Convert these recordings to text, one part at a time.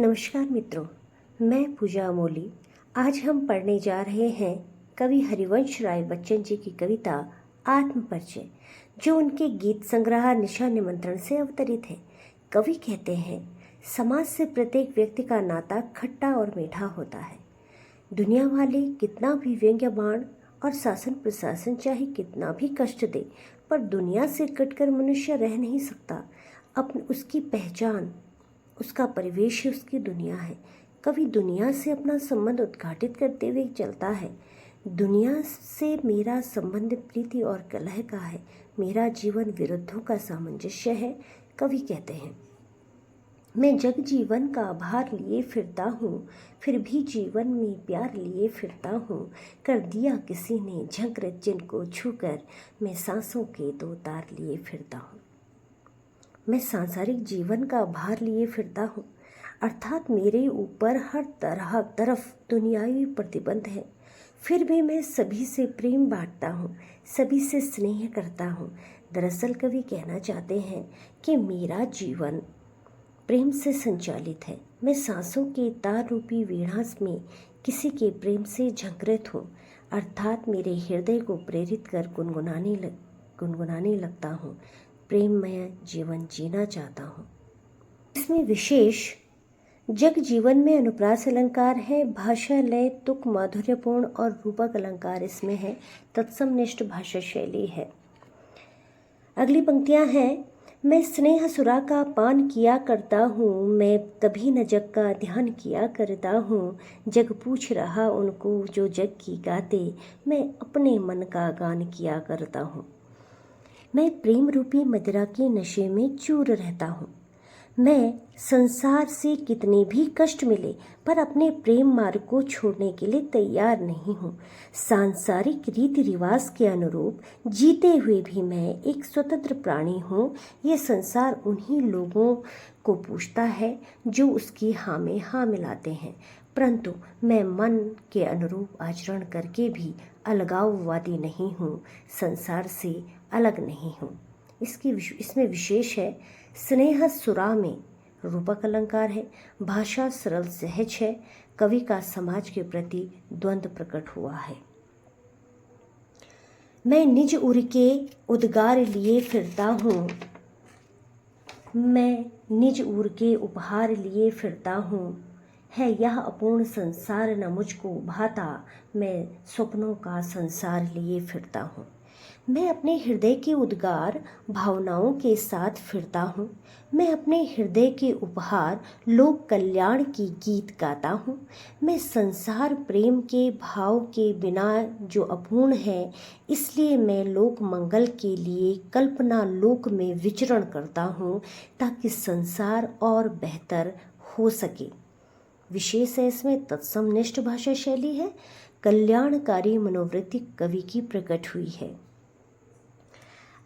नमस्कार मित्रों, मैं पूजा अमोली। आज हम पढ़ने जा रहे हैं कवि हरिवंश राय बच्चन जी की कविता आत्मपरिचय, जो उनके गीत संग्रह निशा निमंत्रण से अवतरित है। कवि कहते हैं, समाज से प्रत्येक व्यक्ति का नाता खट्टा और मीठा होता है। दुनिया वाले कितना भी व्यंग्य बाण और शासन प्रशासन चाहे कितना भी कष्ट दे, पर दुनिया से कटकर मनुष्य रह नहीं सकता। उसकी पहचान, उसका परिवेश ही उसकी दुनिया है। कवि दुनिया से अपना संबंध उद्घाटित करते हुए चलता है। दुनिया से मेरा संबंध प्रीति और कलह का है, मेरा जीवन विरुद्धों का सामंजस्य है। कवि कहते हैं, मैं जग जीवन का भार लिए फिरता हूँ, फिर भी जीवन में प्यार लिए फिरता हूँ। कर दिया किसी ने झंकृत जिनको छूकर, मैं सांसों के दो तार लिए फिरता हूँ। मैं सांसारिक जीवन का भार लिए फिरता हूँ, अर्थात मेरे ऊपर हर तरफ दुनियावी प्रतिबंध है। फिर भी मैं सभी से प्रेम बांटता हूँ, सभी से स्नेह करता हूँ। दरअसल कवि कहना चाहते हैं कि मेरा जीवन प्रेम से संचालित है। मैं सांसों के तार रूपी वीणा में किसी के प्रेम से झंकृत हूँ, अर्थात मेरे हृदय को प्रेरित कर गुनगुनाने लगता हूँ। प्रेममय जीवन जीना चाहता हूँ। इसमें विशेष जग जीवन में अनुप्रास अलंकार है, भाषा लय तुक माधुर्यपूर्ण और रूपक अलंकार इसमें है। तत्समनिष्ठ भाषा शैली है। अगली पंक्तियां हैं, मैं स्नेह सुरा का पान किया करता हूँ, मैं कभी न जग का ध्यान किया करता हूँ। जग पूछ रहा उनको जो जग की गाते, मैं अपने मन का गान किया करता हूँ। मैं प्रेम रूपी मदिरा के नशे में चूर रहता हूँ। मैं संसार से कितने भी कष्ट मिले पर अपने प्रेम मार्ग को छोड़ने के लिए तैयार नहीं हूँ। सांसारिक रीति रिवाज के अनुरूप जीते हुए भी मैं एक स्वतंत्र प्राणी हूँ। ये संसार उन्हीं लोगों को पूछता है जो उसकी हाँ में हाँ मिलाते हैं, परंतु मैं मन के अनुरूप आचरण करके भी अलगाववादी नहीं हूँ, संसार से अलग नहीं हूँ। इसमें विशेष है, स्नेह सुरा में रूपक अलंकार है, भाषा सरल सहज है। कवि का समाज के प्रति द्वंद्व प्रकट हुआ है। मैं निज उर के उद्गार लिए फिरता हूँ, मैं निज उर के उपहार लिए फिरता हूँ। है यह अपूर्ण संसार न मुझको भाता, मैं स्वप्नों का संसार लिए फिरता हूँ। मैं अपने हृदय के उद्गार भावनाओं के साथ फिरता हूँ। मैं अपने हृदय के उपहार लोक कल्याण की गीत गाता हूँ। मैं संसार प्रेम के भाव के बिना जो अपूर्ण है, इसलिए मैं लोक मंगल के लिए कल्पना लोक में विचरण करता हूँ, ताकि संसार और बेहतर हो सके। विशेष है इसमें तत्समनिष्ठ भाषा शैली है, कल्याणकारी मनोवृत्ति कवि की प्रकट हुई है।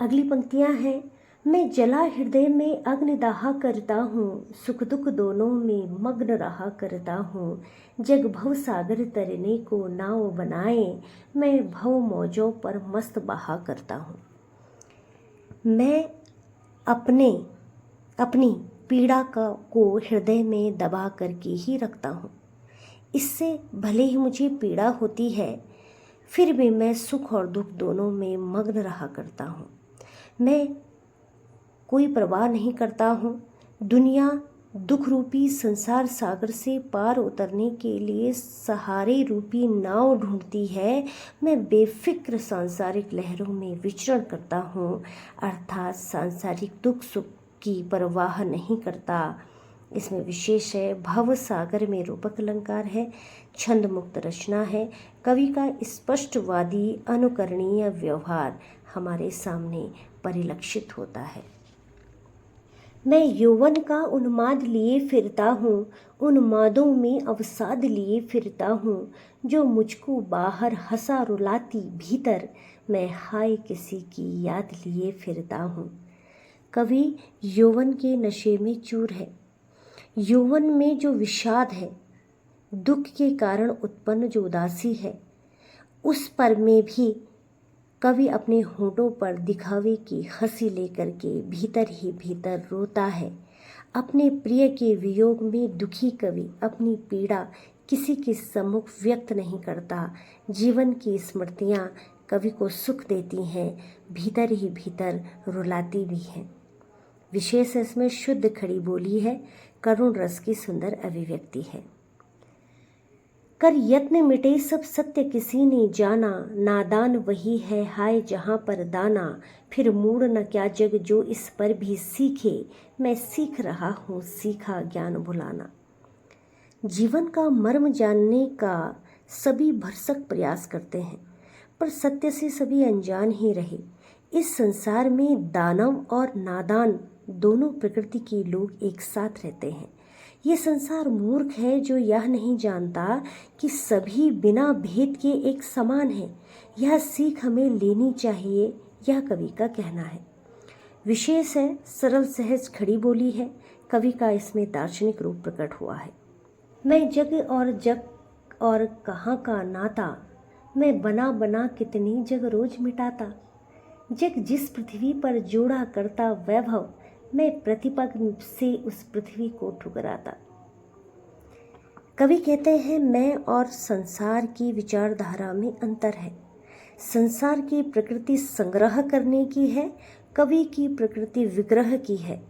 अगली पंक्तियां हैं, मैं जला हृदय में अग्नि दाहा करता हूँ, सुख दुख दोनों में मग्न रहा करता हूँ। जग भव सागर तरने को नाव बनाए, मैं भव मौजों पर मस्त बहा करता हूँ। मैं अपनी पीड़ा को हृदय में दबा करके ही रखता हूँ। इससे भले ही मुझे पीड़ा होती है, फिर भी मैं सुख और दुख दोनों में मग्न रहा करता हूँ। मैं कोई परवाह नहीं करता हूँ। दुनिया दुख रूपी संसार सागर से पार उतरने के लिए सहारे रूपी नाव ढूंढती है। मैं बेफिक्र सांसारिक लहरों में विचरण करता हूँ, अर्थात सांसारिक दुख सुख की परवाह नहीं करता। इसमें विशेष है, भव सागर में रूपक अलंकार है, छंद मुक्त रचना है। कवि का स्पष्टवादी अनुकरणीय व्यवहार हमारे सामने परिलक्षित होता है। मैं यौवन का उन्माद लिए फिरता हूँ, उन्मादों में अवसाद लिए फिरता हूँ। जो मुझको बाहर हंसा रुलाती भीतर, मैं हाय किसी की याद लिए फिरता हूँ। कवि यौवन के नशे में चूर है। यौवन में जो विषाद है, दुख के कारण उत्पन्न जो उदासी है, उस पर में भी कवि अपने होठों पर दिखावे की हंसी लेकर के भीतर ही भीतर रोता है। अपने प्रिय के वियोग में दुखी कवि अपनी पीड़ा किसी के सम्मुख व्यक्त नहीं करता। जीवन की स्मृतियाँ कवि को सुख देती हैं, भीतर ही भीतर रुलाती भी हैं। विशेष इसमें शुद्ध खड़ी बोली है, करुण रस की सुंदर अभिव्यक्ति है। कर यत्न मिटे सब सत्य किसी ने जाना, नादान वही है हाय जहाँ पर दाना। फिर मूड न क्या जग जो इस पर भी सीखे, मैं सीख रहा हूँ सीखा ज्ञान भुलाना। जीवन का मर्म जानने का सभी भरसक प्रयास करते हैं, पर सत्य से सभी अनजान ही रहे। इस संसार में दानव और नादान दोनों प्रकृति के लोग एक साथ रहते हैं। ये संसार मूर्ख है जो यह नहीं जानता कि सभी बिना भेद के एक समान है। यह सीख हमें लेनी चाहिए, यह कवि का कहना है। विशेष है, सरल सहज खड़ी बोली है। कवि का इसमें दार्शनिक रूप प्रकट हुआ है। मैं जग और कहाँ का नाता, मैं बना बना कितनी जग रोज मिटाता। जग जिस पृथ्वी पर जोड़ा करता वैभव, मैं प्रतिपग से उस पृथ्वी को ठुकराता। कवि कहते हैं मैं और संसार की विचारधारा में अंतर है। संसार की प्रकृति संग्रह करने की है, कवि की प्रकृति विग्रह की है।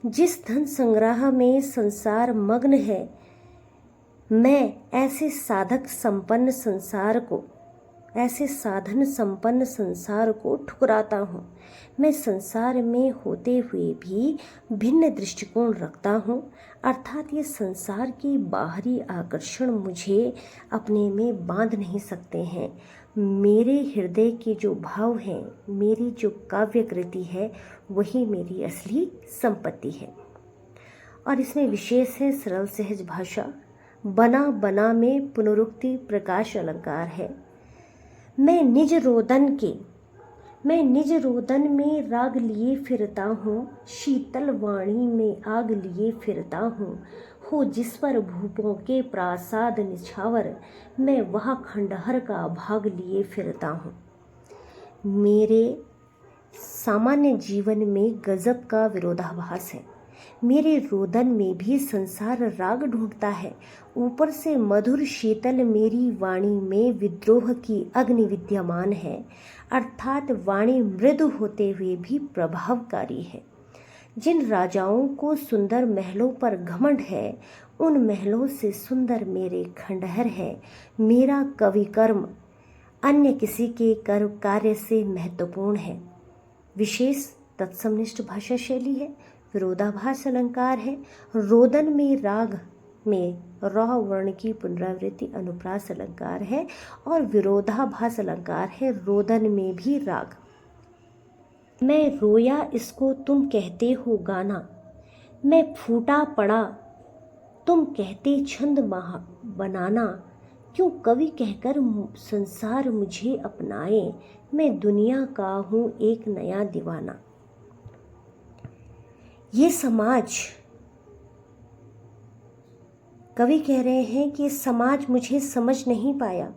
जिस धन संग्रह में संसार मग्न है, मैं ऐसे साधन संपन्न संसार को ठुकराता हूँ। मैं संसार में होते हुए भी भिन्न दृष्टिकोण रखता हूँ, अर्थात ये संसार के बाहरी आकर्षण मुझे अपने में बांध नहीं सकते हैं। मेरे हृदय के जो भाव हैं, मेरी जो काव्य कृति है, वही मेरी असली संपत्ति है। और इसमें विशेष है सरल सहज भाषा, बना बना में पुनरुक्ति प्रकाश अलंकार है। मैं निज रोदन में राग लिए फिरता हूँ, शीतल वाणी में आग लिए फिरता हूँ। हो जिस पर भूपों के प्रासाद निछावर, मैं वह खंडहर का भाग लिए फिरता हूँ। मेरे सामान्य जीवन में गजब का विरोधाभास है। मेरे रोदन में भी संसार राग ढूंढता है। ऊपर से मधुर शीतल मेरी वाणी में विद्रोह की अग्नि विद्यमान है, अर्थात वाणी मृदु होते हुए भी प्रभावकारी है। जिन राजाओं को सुंदर महलों पर घमंड है, उन महलों से सुंदर मेरे खंडहर है। मेरा कवि कर्म अन्य किसी के कार्य से महत्वपूर्ण है। विशेष तत्समनिष्ठ भाषा शैली है, विरोधाभास अलंकार है। रोदन में राग में रॉ वर्ण की पुनरावृत्ति अनुप्रास अलंकार है और विरोधाभास अलंकार है रोदन में भी राग। मैं रोया इसको तुम कहते हो गाना, मैं फूटा पड़ा तुम कहते छंद बनाना। क्यों कवि कहकर संसार मुझे अपनाए, मैं दुनिया का हूँ एक नया दीवाना। ये समाज, कवि कह रहे हैं कि समाज मुझे समझ नहीं पाया,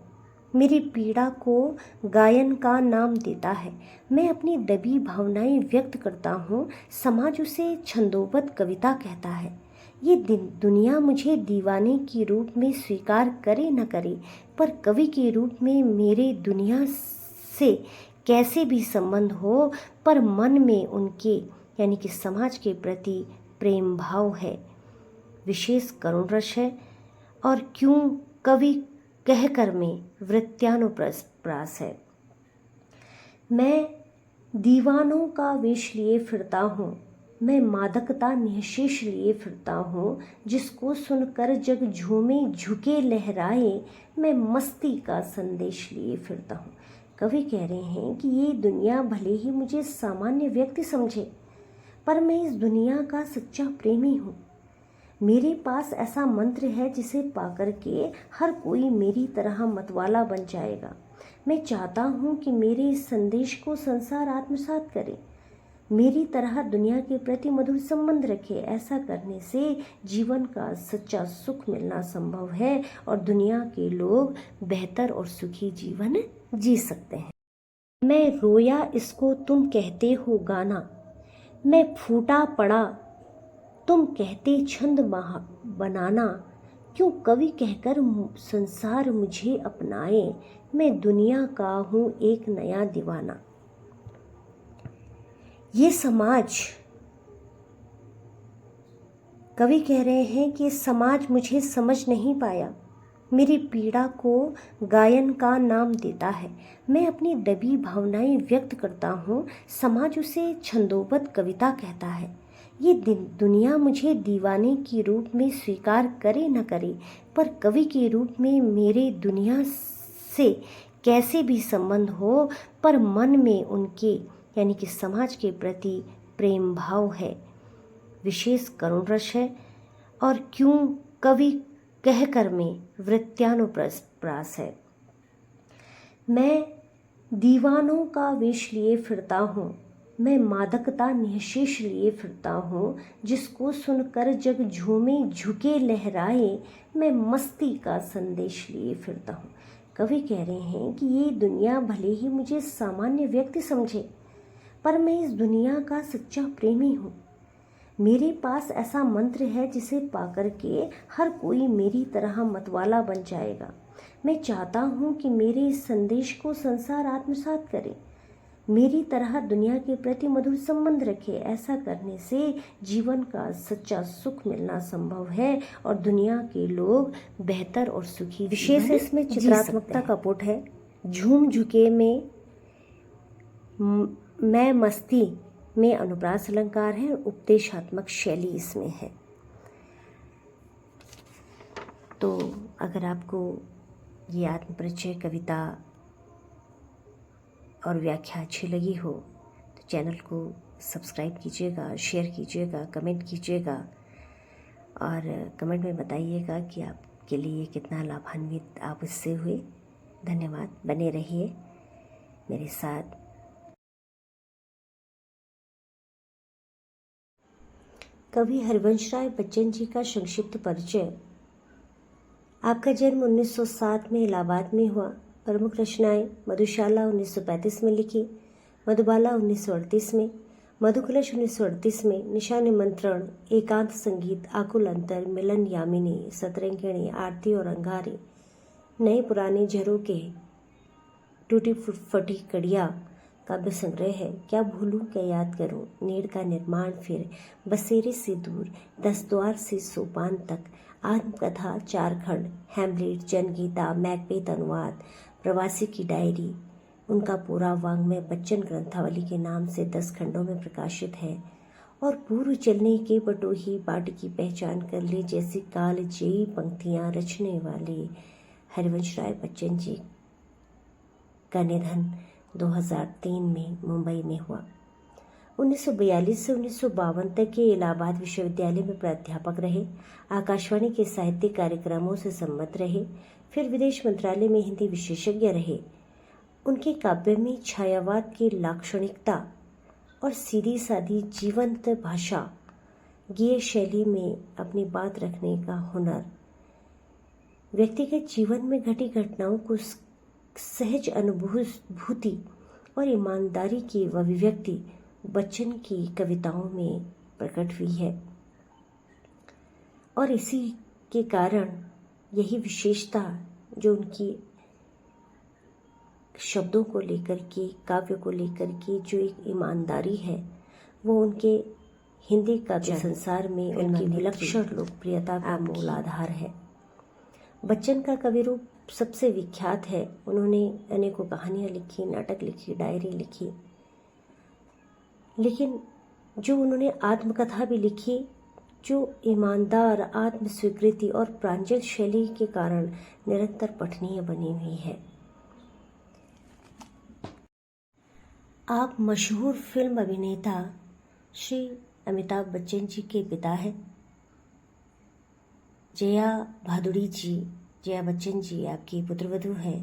मेरी पीड़ा को गायन का नाम देता है। मैं अपनी दबी भावनाएं व्यक्त करता हूँ, समाज उसे छंदोबद्ध कविता कहता है। ये दुनिया मुझे दीवाने के रूप में स्वीकार करे न करे, पर कवि के रूप में मेरे दुनिया से कैसे भी संबंध हो, पर मन में उनके यानी कि समाज के प्रति प्रेम भाव है। विशेष करुण रस है। और क्यों कवि कहकर में वृत्त्यानुप्रास है। मैं दीवानों का वेश लिए फिरता हूँ, मैं मादकता निःशेष लिए फिरता हूँ। जिसको सुनकर जग झूमे झुके लहराए, मैं मस्ती का संदेश लिए फिरता हूँ। कवि कह रहे हैं कि ये दुनिया भले ही मुझे सामान्य व्यक्ति समझे, पर मैं इस दुनिया का सच्चा प्रेमी हूँ। मेरे पास ऐसा मंत्र है जिसे पाकर के हर कोई मेरी तरह मतवाला बन जाएगा। मैं चाहता हूँ कि मेरे इस संदेश को संसार आत्मसात करे, मेरी तरह दुनिया के प्रति मधुर संबंध रखे। ऐसा करने से जीवन का सच्चा सुख मिलना संभव है और दुनिया के लोग बेहतर और सुखी जीवन जी सकते हैं। मैं रोया इसको तुम कहते हो गाना, मैं फूटा पड़ा तुम कहते छंद बनाना, क्यों कवि कहकर संसार मुझे अपनाए, मैं दुनिया का हूँ एक नया दीवाना। ये समाज, कवि कह रहे हैं कि समाज मुझे समझ नहीं पाया, मेरी पीड़ा को गायन का नाम देता है। मैं अपनी दबी भावनाएं व्यक्त करता हूँ, समाज उसे छंदोबद्ध कविता कहता है। ये दुनिया मुझे दीवाने के रूप में स्वीकार करे न करे, पर कवि के रूप में मेरे दुनिया से कैसे भी संबंध हो, पर मन में उनके यानी कि समाज के प्रति प्रेम भाव है, विशेष करुण रस है। और क्यों कवि कहकर में वृत्यानुप्रास है। मैं दीवानों का वेश लिए फिरता हूँ, मैं मादकता निःशेष लिए फिरता हूँ, जिसको सुनकर जग झूमे झुके लहराए, मैं मस्ती का संदेश लिए फिरता हूँ। कवि कह रहे हैं कि ये दुनिया भले ही मुझे सामान्य व्यक्ति समझे, पर मैं इस दुनिया का सच्चा प्रेमी हूँ। मेरे पास ऐसा मंत्र है जिसे पाकर के हर कोई मेरी तरह मतवाला बन जाएगा। मैं चाहता हूँ कि मेरे इस संदेश को संसार आत्मसात करे, मेरी तरह दुनिया के प्रति मधुर संबंध रखे। ऐसा करने से जीवन का सच्चा सुख मिलना संभव है और दुनिया के लोग बेहतर और सुखी विशेष इसमें चित्रात्मकता का पुट है। झूम झुके में मैं मस्ती में अनुप्रास अलंकार है, उपदेशात्मक शैली इसमें है। तो अगर आपको ये आत्मपरिचय कविता और व्याख्या अच्छी लगी हो तो चैनल को सब्सक्राइब कीजिएगा, शेयर कीजिएगा, कमेंट कीजिएगा और कमेंट में बताइएगा कि आपके लिए कितना लाभान्वित आप इससे हुए। धन्यवाद। बने रहिए मेरे साथ। कवि हरिवंश राय बच्चन जी का संक्षिप्त परिचय। आपका जन्म 1907 में इलाहाबाद में हुआ। प्रमुख रचनाएं मधुशाला 1935 में लिखी, मधुबाला 1938 में, मधुकलश 1938 में, निशा निमंत्रण, एकांत संगीत, आकुल अंतर, मिलन यामिनी, सतरंगिणी, आरती और अंगारे, नए पुराने झरोके, टूटी फटी कड़िया काव्य संग्रह है, क्या भूलूं क्या याद करूं, नीड़ का निर्माण, फिर बसेरे से दूर, 10 द्वार से सोपान तक, आत्मकथा 4 खंड, हैमलेट, जनगीता, मैकबेथ अनुवाद, प्रवासी की डायरी, उनका पूरा वाङ्मय बच्चन ग्रंथावली के नाम से 10 खंडों में प्रकाशित है। और पूर्व चलने के बटोही बाट की पहचान कर ले जैसी कालजयी पंक्तियां रचने वाले हरिवंश राय बच्चन जी का निधन 2003 में मुंबई में हुआ। 1942 से 1952 तक के इलाहाबाद विश्वविद्यालय में प्राध्यापक रहे, आकाशवाणी के साहित्यिक कार्यक्रमों से सम्मत रहे, फिर विदेश मंत्रालय में हिंदी विशेषज्ञ रहे। उनके काव्य में छायावाद की लाक्षणिकता और सीधी सादी जीवंत भाषा, गेय शैली में अपनी बात रखने का हुनर, व्यक्तिगत जीवन में घटी घटनाओं को सहज अनुभूति और ईमानदारी की अभिव्यक्ति बच्चन की कविताओं में प्रकट हुई है। और इसी के कारण यही विशेषता जो उनकी शब्दों को लेकर के, काव्य को लेकर के जो एक ईमानदारी है, वो उनके हिंदी काव्य संसार में उनकी विलक्षण लोकप्रियता का मूल आधार है। बच्चन का कवि रूप सबसे विख्यात है। उन्होंने अनेकों कहानियाँ लिखी, नाटक लिखी, डायरी लिखी, लेकिन जो उन्होंने आत्मकथा भी लिखी जो ईमानदार, आत्म स्वीकृति और प्रांजल शैली के कारण निरंतर पठनीय बनी हुई है। आप मशहूर फिल्म अभिनेता श्री अमिताभ बच्चन जी के पिता हैं। जया भादुड़ी जी, जया बच्चन जी आपकी पुत्रवधू हैं।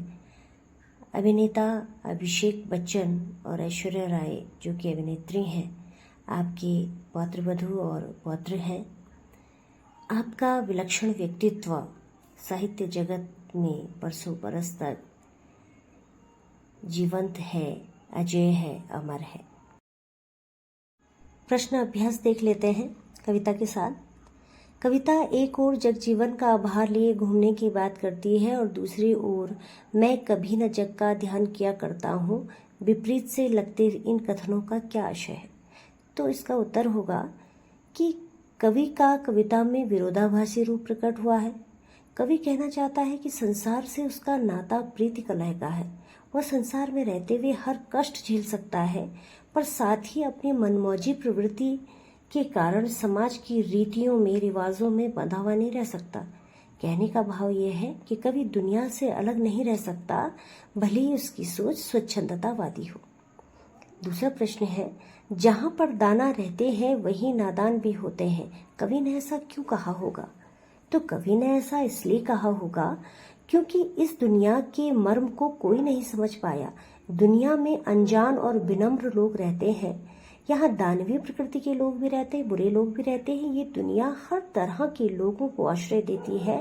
अभिनेता अभिषेक बच्चन और ऐश्वर्या राय जो कि अभिनेत्री हैं, आपकी पौत्रवधू और पौत्र हैं। आपका विलक्षण व्यक्तित्व साहित्य जगत में बरसों बरस तक जीवंत है, अजय है, अमर है। प्रश्न अभ्यास देख लेते हैं। कविता के साथ। कविता एक ओर जगजीवन का आभार लिए घूमने की बात करती है और दूसरी ओर मैं कभी न जग का ध्यान किया करता हूँ, विपरीत से लगते इन कथनों का क्या आशय है। तो इसका उत्तर होगा कि कवि का कविता में विरोधाभासी रूप प्रकट हुआ है। कवि कहना चाहता है कि संसार से उसका नाता प्रीति कलह का है। वह संसार में रहते हुए हर कष्ट झेल सकता है, पर साथ ही अपनी मनमौजी प्रवृत्ति के कारण समाज की रीतियों में रिवाजों में बंधा हुआ नहीं रह सकता। कहने का भाव यह है कि कवि दुनिया से अलग नहीं रह सकता, भले ही उसकी सोच स्वच्छंदतावादी हो। दूसरा प्रश्न है, जहाँ पर दाना रहते हैं वहीं नादान भी होते हैं, कवि ने ऐसा क्यों कहा होगा? तो कवि ने ऐसा इसलिए कहा होगा क्योंकि इस दुनिया के मर्म को कोई नहीं समझ पाया। दुनिया में अनजान और विनम्र लोग रहते हैं। यहाँ दानवीय प्रकृति के लोग भी रहते हैं, बुरे लोग भी रहते हैं। ये दुनिया हर तरह के लोगों को आश्रय देती है,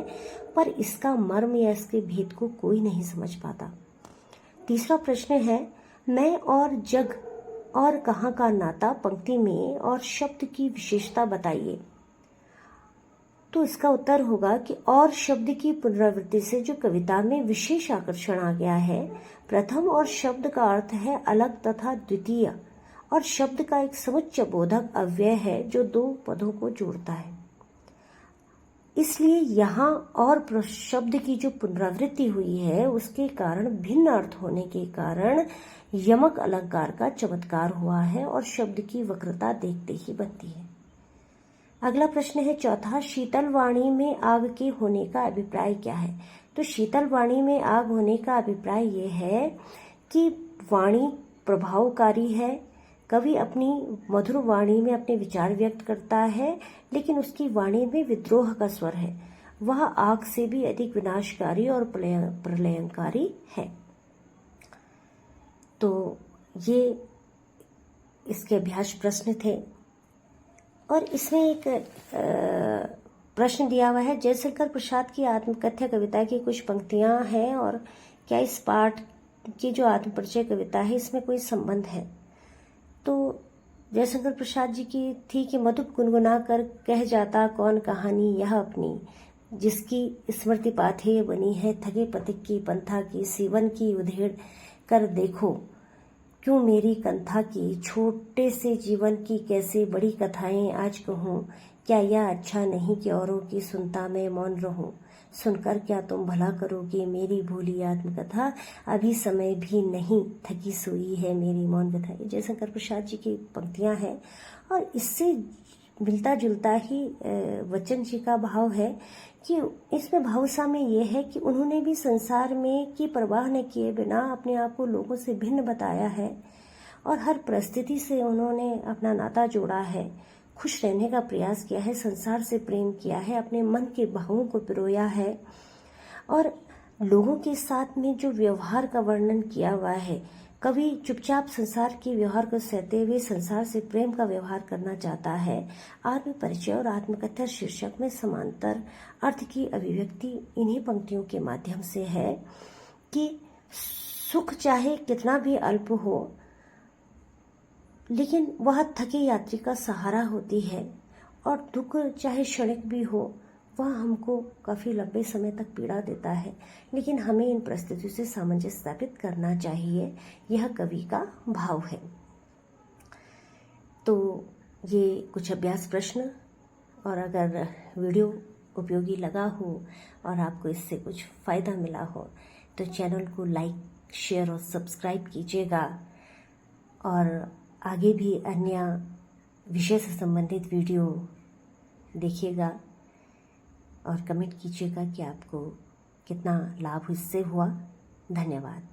पर इसका मर्म या इसके भेद को कोई नहीं समझ पाता। तीसरा प्रश्न है, मैं और जग और कहाँ का नाता, पंक्ति में और शब्द की विशेषता बताइए। तो इसका उत्तर होगा कि और शब्द की पुनरावृत्ति से जो कविता में विशेष आकर्षण आ गया है। प्रथम और शब्द का अर्थ है अलग तथा द्वितीय, और शब्द का एक समुच्चय बोधक अव्यय है जो दो पदों को जोड़ता है। इसलिए यहाँ और शब्द की जो पुनरावृत्ति हुई है उसके कारण भिन्न अर्थ होने के कारण यमक अलंकार का चमत्कार हुआ है और शब्द की वक्रता देखते ही बनती है। अगला प्रश्न है चौथा, शीतल वाणी में आग के होने का अभिप्राय क्या है? तो शीतल वाणी में आग होने का अभिप्राय ये है कि वाणी प्रभावकारी है। कवि अपनी मधुर वाणी में अपने विचार व्यक्त करता है, लेकिन उसकी वाणी में विद्रोह का स्वर है। वह आग से भी अधिक विनाशकारी और प्रलयंकारी है। तो ये इसके अभ्यास प्रश्न थे और इसमें एक प्रश्न दिया हुआ है, जयशंकर प्रसाद की आत्मकथ्य कविता की कुछ पंक्तियां हैं और क्या इस पाठ की जो आत्मपरिचय कविता है इसमें कोई संबंध है? तो जयशंकर प्रसाद जी की थी कि मधुप गुनगुना कर कह जाता कौन कहानी यह अपनी, जिसकी स्मृति पाथेय बनी है थके पथिक की पंथा की, सीवन की उधेड़ कर देखो क्यों मेरी कंथा की, छोटे से जीवन की कैसे बड़ी कथाएं आज कहूँ, क्या यह अच्छा नहीं कि औरों की सुनता मैं मौन रहूं, सुनकर क्या तुम भला करोगे मेरी भूली आत्मकथा, अभी समय भी नहीं थकी सोई है मेरी मौन कथा। ये जयशंकर प्रसाद जी की पंक्तियां हैं और इससे मिलता जुलता ही वचन जी का भाव है कि इसमें भावसा में ये है कि उन्होंने भी संसार में की परवाह न किए बिना अपने आप को लोगों से भिन्न बताया है और हर परिस्थिति से उन्होंने अपना नाता जोड़ा है, खुश रहने का प्रयास किया है, संसार से प्रेम किया है, अपने मन के भावों को पिरोया है और लोगों के साथ में जो व्यवहार का वर्णन किया हुआ है। कवि चुपचाप संसार के व्यवहार को सहते हुए संसार से प्रेम का व्यवहार करना चाहता है। आत्म परिचय और आत्मकथा शीर्षक में समांतर अर्थ की अभिव्यक्ति इन्हीं पंक्तियों के माध्यम से है कि सुख चाहे कितना भी अल्प हो, लेकिन वह थके यात्री का सहारा होती है और दुख चाहे क्षणिक भी हो, वह हमको काफ़ी लंबे समय तक पीड़ा देता है, लेकिन हमें इन परिस्थितियों से सामंजस्य स्थापित करना चाहिए। यह कवि का भाव है। तो ये कुछ अभ्यास प्रश्न, और अगर वीडियो उपयोगी लगा हो और आपको इससे कुछ फ़ायदा मिला हो तो चैनल को लाइक, शेयर और सब्सक्राइब कीजिएगा और आगे भी अन्य विषय से संबंधित वीडियो देखिएगा और कमेंट कीजिएगा कि आपको कितना लाभ इससे हुआ। धन्यवाद।